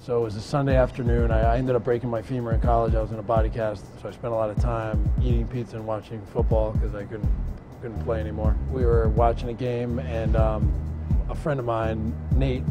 So it was a Sunday afternoon. I ended up breaking my femur in college. I was in a body cast, so I spent a lot of time eating pizza and watching football because I couldn't play anymore. We were watching a game, and a friend of mine, Nate,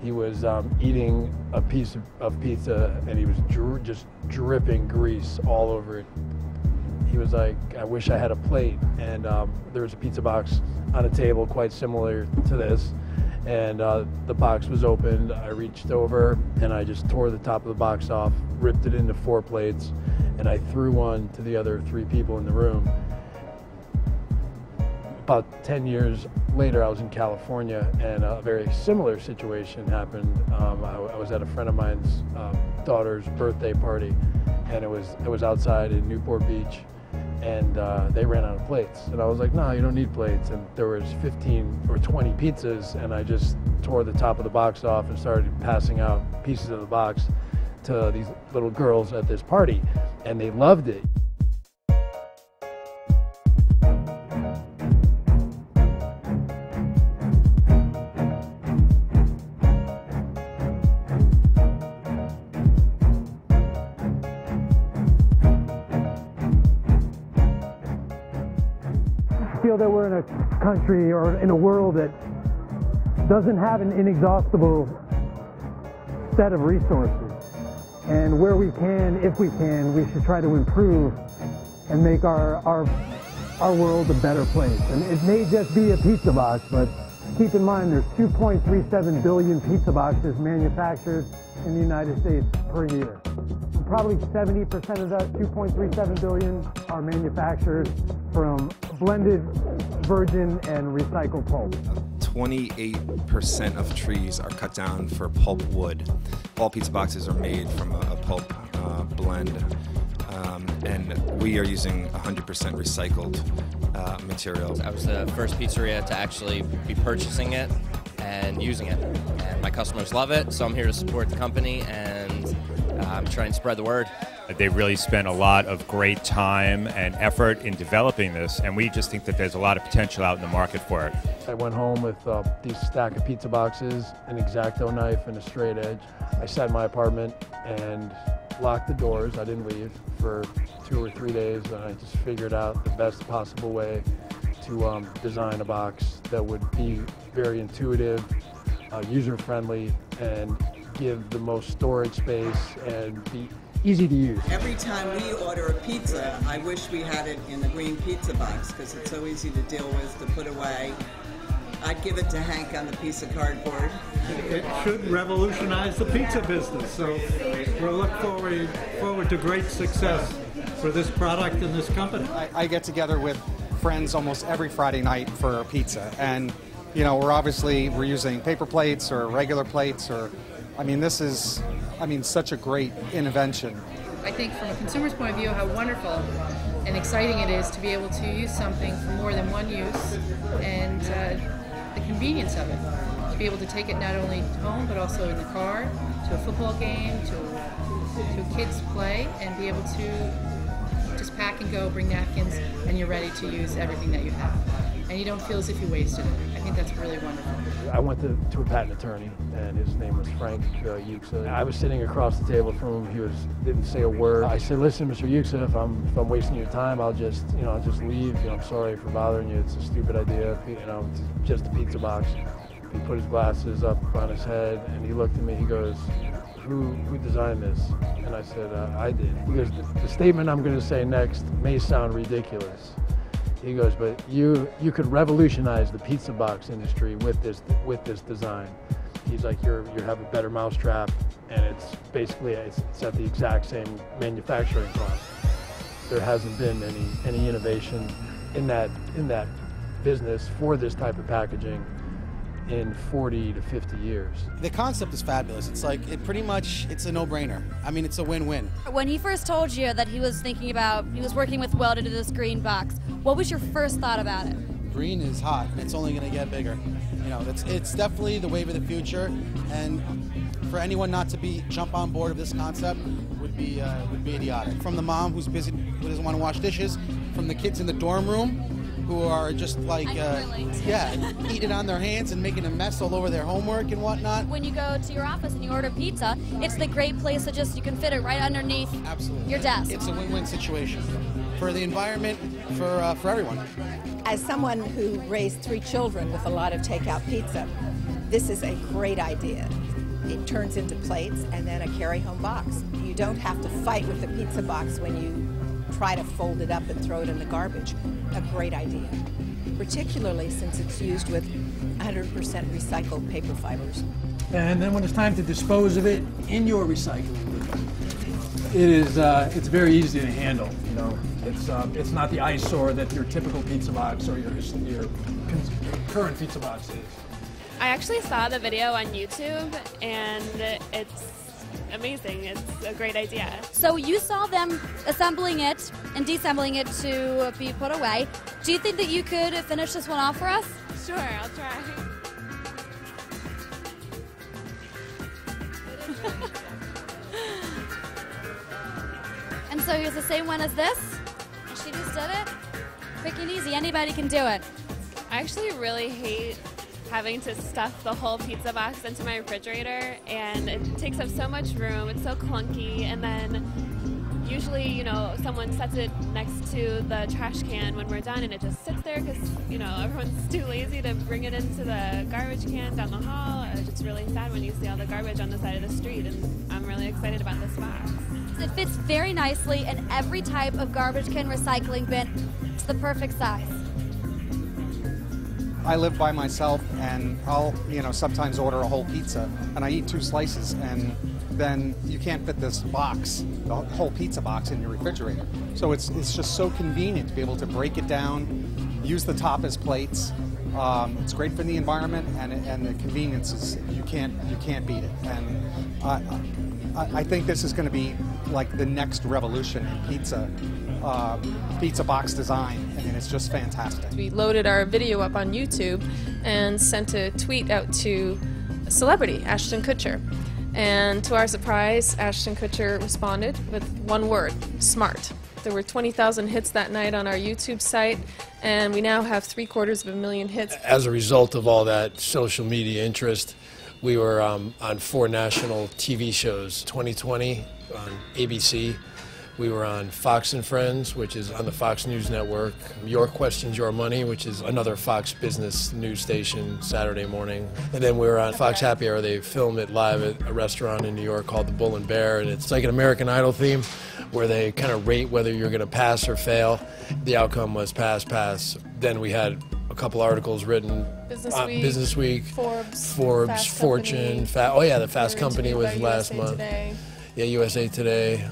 he was eating a piece of pizza, and he was just dripping grease all over it. He was like, I wish I had a plate. And there was a pizza box on a table quite similar to this. And the box was opened. I reached over and I just tore the top of the box off, ripped it into 4 plates, and I threw one to the other 3 people in the room. About 10 years later, I was in California, and a very similar situation happened. I was at a friend of mine's daughter's birthday party, and it was outside in Newport Beach, and they ran out of plates. And I was like, no, you don't need plates. And there was 15 or 20 pizzas, and I just tore the top of the box off and started passing out pieces of the box to these little girls at this party, and they loved it. I feel that we're in a country or in a world that doesn't have an inexhaustible set of resources. And where we can, if we can, we should try to improve and make our world a better place. And it may just be a pizza box, but keep in mind there's 2.37 billion pizza boxes manufactured in the United States per year. Probably 70% of that 2.37 billion are manufactured from blended virgin and recycled pulp. 28% of trees are cut down for pulp wood. All pizza boxes are made from a pulp blend, and we are using 100% recycled materials. I was the first pizzeria to actually be purchasing it and using it, and my customers love it, so I'm here to support the company and I'm trying to spread the word. They really spent a lot of great time and effort in developing this, and we just think that there's a lot of potential out in the market for it. I went home with these stack of pizza boxes, an X-Acto knife, and a straight edge. I sat in my apartment and locked the doors. I didn't leave for 2 or 3 days, and I just figured out the best possible way to design a box that would be very intuitive, user-friendly, and give the most storage space and be easy to use. Every time we order a pizza, I wish we had it in the green pizza box because it's so easy to deal with, to put away. I'd give it to Hank on the piece of cardboard. It should revolutionize the pizza business, so we'll look forward to great success for this product and this company. I get together with friends almost every Friday night for pizza, and you know, we're using paper plates or regular plates, or this is such a great invention. I think from a consumer's point of view how wonderful and exciting it is to be able to use something for more than one use, and the convenience of it. To be able to take it not only home but also in the car, to a football game, to kids play, and be able to just pack and go, bring napkins, and you're ready to use everything that you have. And you don't feel as if you wasted it. I think that's really wonderful. I went to a patent attorney, and his name was Frank Yuxa. I was sitting across the table from him. He didn't say a word. I said, "Listen, Mr. Yuxa, if I'm wasting your time, I'll just leave. I'm sorry for bothering you. It's a stupid idea. It's just a pizza box." He put his glasses up on his head, and he looked at me. He goes, "Who designed this?" And I said, "I did." He goes, "The statement I'm going to say next may sound ridiculous." He goes, "But you could revolutionize the pizza box industry with this design." He's like, you have a better mousetrap, and it's at the exact same manufacturing cost. There hasn't been any innovation in that business for this type of packaging in 40 to 50 years. The concept is fabulous. It's like, it's a no-brainer. It's a win-win. When he first told you that he was working with Will to do this green box, what was your first thought about it? Green is hot, and it's only going to get bigger. It's definitely the wave of the future, and for anyone not to jump on board of this concept would be idiotic. From the mom who's busy, who doesn't want to wash dishes, from the kids in the dorm room who are just like, eating on their hands and making a mess all over their homework and whatnot. When you go to your office and you order pizza, it's the great place that just you can fit it right underneath your desk. It's a win-win situation for the environment, for everyone. As someone who raised 3 children with a lot of takeout pizza, this is a great idea. It turns into plates and then a carry-home box. You don't have to fight with the pizza box when you try to fold it up and throw it in the garbage. A great idea, particularly since it's used with 100% recycled paper fibers. And then when it's time to dispose of it in your recycling, it's very easy to handle. You know, it's not the eyesore that your typical pizza box or your current pizza box is. I actually saw the video on YouTube, and it's amazing. It's a great idea. So you saw them assembling it and deassembling it to be put away. Do you think that you could finish this one off for us? Sure, I'll try. And so here's the same one as this. She just did it. Quick and easy. Anybody can do it. I actually really hate having to stuff the whole pizza box into my refrigerator, and it takes up so much room. It's so clunky, and then usually, you know, someone sets it next to the trash can when we're done, and it just sits there because, you know, everyone's too lazy to bring it into the garbage can down the hall. It's really sad when you see all the garbage on the side of the street, and I'm really excited about this box. It fits very nicely in every type of garbage can recycling bin. It's the perfect size. I live by myself, and I'll, sometimes order a whole pizza, and I eat 2 slices, and then you can't fit this box, the whole pizza box, in your refrigerator. So it's just so convenient to be able to break it down, use the top as plates. It's great for the environment, and the convenience is you can't beat it. And I think this is going to be like the next revolution in pizza box design. I mean, it's just fantastic. We loaded our video up on YouTube and sent a tweet out to a celebrity, Ashton Kutcher. And to our surprise, Ashton Kutcher responded with one word: smart. There were 20,000 hits that night on our YouTube site, and we now have 750,000 hits. As a result of all that social media interest, we were on 4 national TV shows. 2020 on ABC. We were on Fox and Friends, which is on the Fox News Network. Your Questions, Your Money, which is another Fox business news station, Saturday morning. And then we were on Fox Happy Hour. They film it live at a restaurant in New York called the Bull and Bear, and it's like an American Idol theme where they kind of rate whether you're going to pass or fail. The outcome was pass, pass. Then we had a couple articles written on Business Week, Forbes, Fast Fortune, the Fast Company was last month. Today. Yeah, USA Today.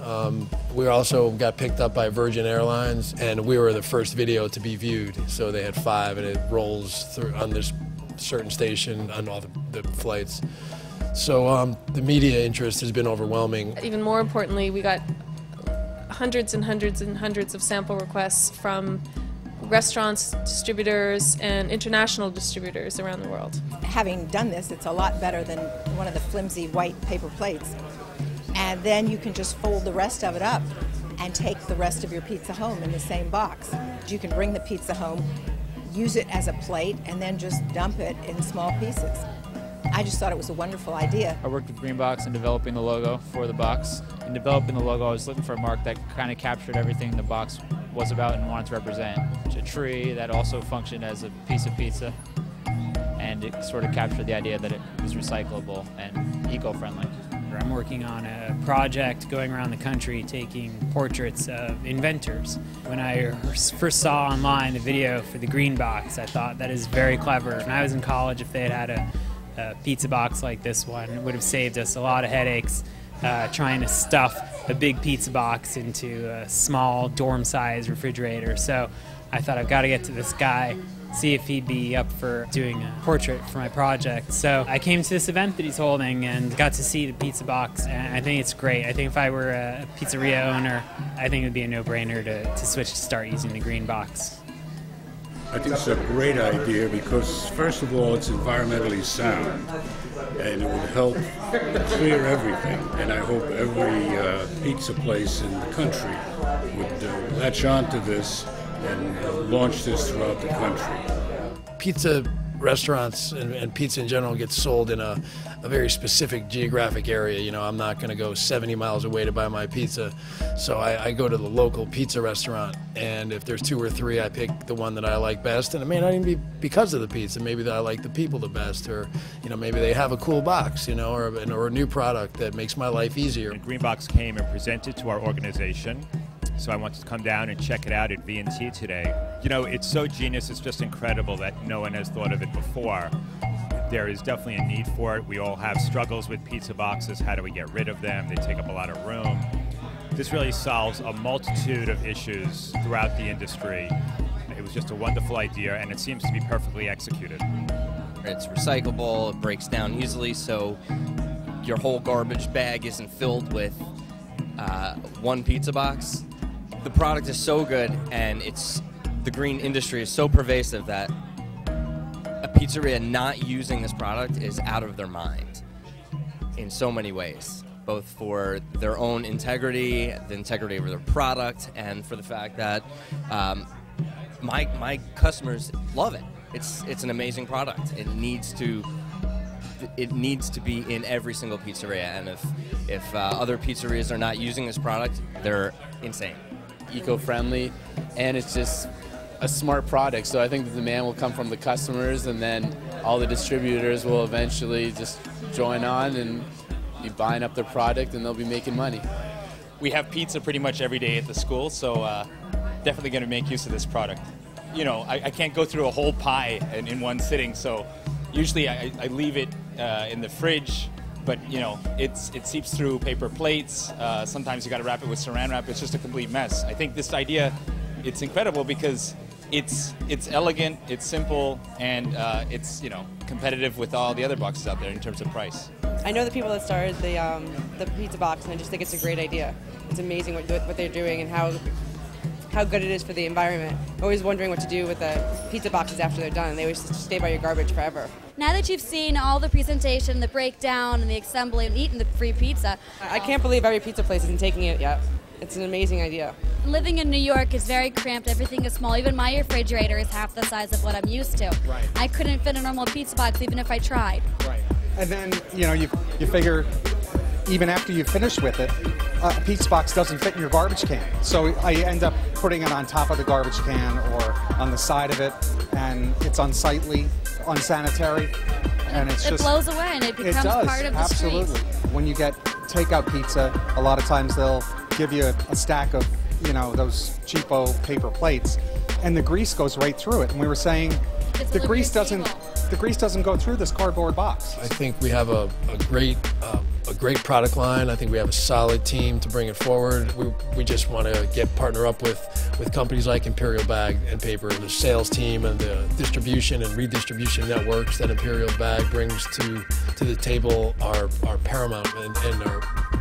We also got picked up by Virgin Airlines, and we were the first video to be viewed. So they had 5, and it rolls through on this certain station on all the flights. So the media interest has been overwhelming. Even more importantly, we got hundreds and hundreds and hundreds of sample requests from restaurants, distributors, and international distributors around the world. Having done this, it's a lot better than one of the flimsy white paper plates. And then you can just fold the rest of it up and take the rest of your pizza home in the same box. You can bring the pizza home, use it as a plate, and then just dump it in small pieces. I just thought it was a wonderful idea. I worked with GreenBox in developing the logo for the box. In developing the logo, I was looking for a mark that kind of captured everything the box was about and wanted to represent. A tree that also functioned as a piece of pizza, and it sort of captured the idea that it was recyclable and eco-friendly. I'm working on a project going around the country taking portraits of inventors. When I first saw online the video for the GreenBox, I thought that is very clever. When I was in college, if they had a pizza box like this one, it would have saved us a lot of headaches trying to stuff a big pizza box into a small dorm-sized refrigerator. So I thought, I've got to get to this guy, see if he'd be up for doing a portrait for my project. So I came to this event that he's holding and got to see the pizza box, and I think it's great. I think if I were a pizzeria owner, I think it would be a no-brainer to switch to start using the GreenBox. I think it's a great idea because, first of all, it's environmentally sound, and it would help clear everything. And I hope every pizza place in the country would latch onto this and launch this throughout the country. Pizza restaurants and pizza in general gets sold in a very specific geographic area. You know, I'm not going to go 70 miles away to buy my pizza, so I go to the local pizza restaurant, and if there's 2 or 3, I pick the one that I like best, and it may not even be because of the pizza. Maybe that I like the people the best, or you know, maybe they have a cool box, you know, or a new product that makes my life easier. And GreenBox came and presented to our organization. So I wanted to come down and check it out at V&T today. You know, it's so genius, it's just incredible that no one has thought of it before. There is definitely a need for it. We all have struggles with pizza boxes. How do we get rid of them? They take up a lot of room. This really solves a multitude of issues throughout the industry. It was just a wonderful idea, and it seems to be perfectly executed. It's recyclable, it breaks down easily, so your whole garbage bag isn't filled with one pizza box. The product is so good, and the green industry is so pervasive that a pizzeria not using this product is out of their mind in so many ways, both for their own integrity, the integrity of their product, and for the fact that my customers love it. It's an amazing product. It needs to be in every single pizzeria, and if other pizzerias are not using this product, they're insane. Eco-friendly, and it's just a smart product, so I think the demand will come from the customers, and then all the distributors will eventually just join on and be buying up their product, and they'll be making money. We have pizza pretty much every day at the school, so definitely going to make use of this product. You know, I can't go through a whole pie in one sitting, so usually I leave it in the fridge, but you know, it seeps through paper plates. Sometimes you got to wrap it with saran wrap. It's just a complete mess. I think this idea, it's incredible because it's elegant, it's simple, and it's, you know, competitive with all the other boxes out there in terms of price. I know the people that started the pizza box, and I just think it's a great idea. It's amazing what they're doing and how good it is for the environment. I'm always wondering what to do with the pizza boxes after they're done. They always stay by your garbage forever. Now that you've seen all the presentation, the breakdown, and the assembly, and eaten the free pizza, I can't believe every pizza place isn't taking it yet. It's an amazing idea. Living in New York is very cramped. Everything is small. Even my refrigerator is half the size of what I'm used to. Right. I couldn't fit a normal pizza box even if I tried. Right. And then, you know, you figure even after you finish with it, a pizza box doesn't fit in your garbage can. So I end up putting it on top of the garbage can or on the side of it, and it's unsightly, unsanitary, and it blows away and it becomes part of the absolutely. street. When you get takeout pizza, a lot of times they'll give you a stack of, you know, those cheapo paper plates, and the grease goes right through it. And we were saying the grease doesn't go through this cardboard box. I think we have a great product line. I think we have a solid team to bring it forward. We just want to partner up with companies like Imperial Bag and Paper, the sales team and the distribution and redistribution networks that Imperial Bag brings to the table are paramount, and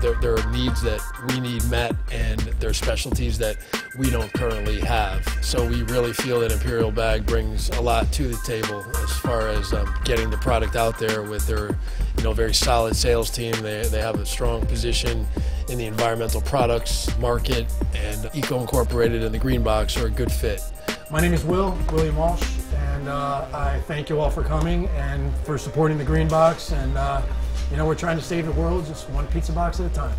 there are needs that we need met, and there are specialties that we don't currently have. So we really feel that Imperial Bag brings a lot to the table as far as getting the product out there with their, you know, very solid sales team. They have a strong position in the environmental products market, and Eco Incorporated and the GreenBox are a good fit. My name is William Walsh, and I thank you all for coming and for supporting the GreenBox. And you know, we're trying to save the world just one pizza box at a time.